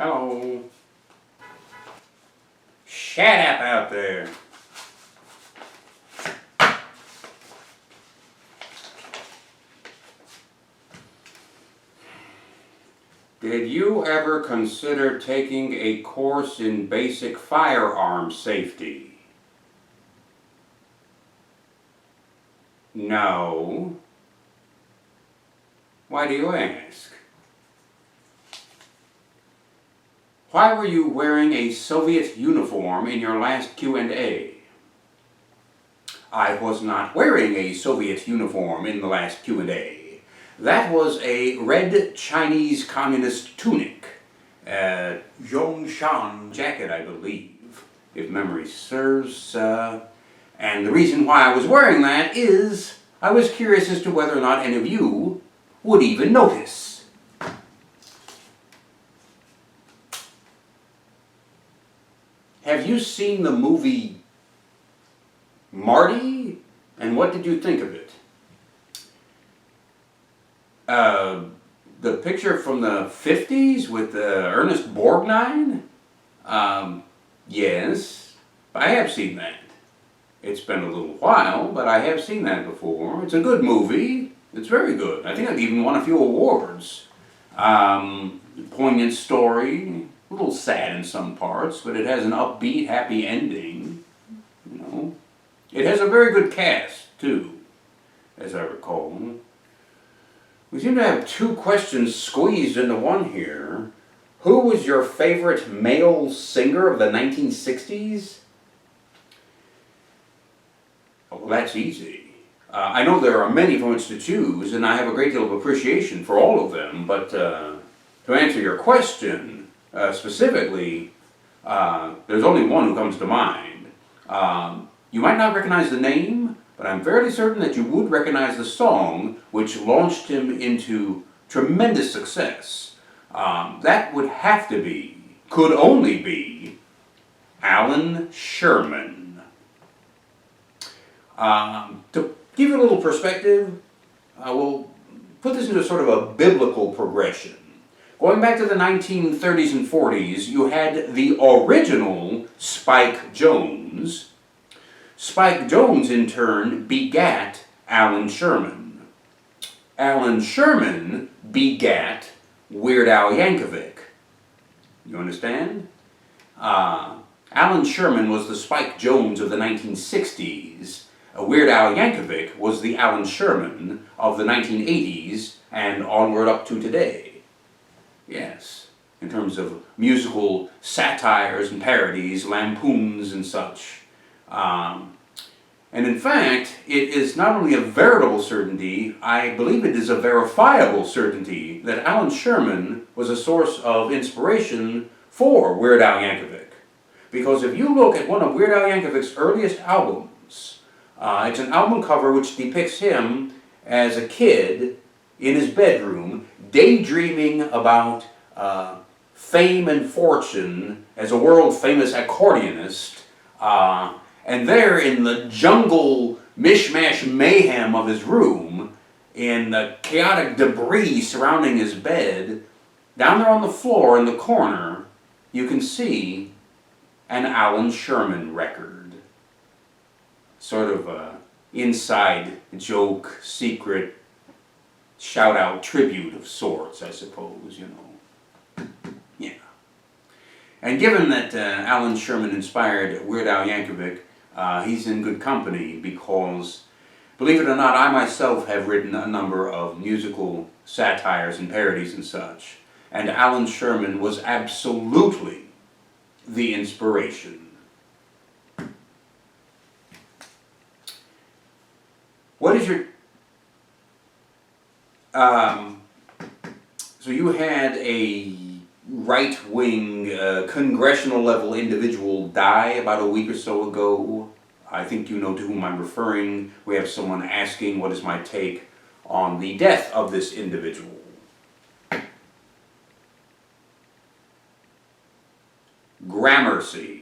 Hello. Shut up out there. Did you ever consider taking a course in basic firearm safety? No. Why do you ask? Why were you wearing a Soviet uniform in your last Q&A? I was not wearing a Soviet uniform in the last Q&A. That was a red Chinese communist tunic, Zhongshan jacket, I believe, if memory serves. And the reason why I was wearing that is I was curious as to whether or not any of you would even notice. Have you seen the movie Marty? And what did you think of it? The picture from the 50s with Ernest Borgnine? Yes, I have seen that. It's been a little while, but I have seen that before. It's a good movie. It's very good. I think I've even won a few awards. Poignant story, a little sad in some parts, but it has an upbeat, happy ending. You know, it has a very good cast too, as I recall. We seem to have two questions squeezed into one here. Who was your favorite male singer of the 1960s? Well, that's easy. I know there are many from which to choose, and I have a great deal of appreciation for all of them, but to answer your question specifically, there's only one who comes to mind. You might not recognize the name, but I'm fairly certain that you would recognize the song which launched him into tremendous success. That would have to be, could only be, Alan Sherman. To give you a little perspective, we'll put this into sort of a biblical progression. Going back to the 1930s and 40s, you had the original Spike Jones. Spike Jones, in turn, begat Alan Sherman. Alan Sherman begat Weird Al Yankovic. You understand? Alan Sherman was the Spike Jones of the 1960s. Weird Al Yankovic was the Alan Sherman of the 1980s and onward up to today. Yes, in terms of musical satires and parodies, lampoons and such. And in fact, it is not only a veritable certainty, I believe it is a verifiable certainty that Alan Sherman was a source of inspiration for Weird Al Yankovic. Because if you look at one of Weird Al Yankovic's earliest albums, it's an album cover which depicts him as a kid in his bedroom, daydreaming about fame and fortune as a world-famous accordionist, and there in the jungle mishmash mayhem of his room, in the chaotic debris surrounding his bed, down there on the floor in the corner, you can see an Alan Sherman record. Sort of a inside joke, secret, shout-out tribute of sorts, I suppose, you know. Yeah. And given that Alan Sherman inspired Weird Al Yankovic, he's in good company because, believe it or not, I myself have written a number of musical satires and parodies and such, and Alan Sherman was absolutely the inspiration. What is your... So you had a right-wing, congressional-level individual die about a week or so ago. I think you know to whom I'm referring. We have someone asking what is my take on the death of this individual. Gramercy.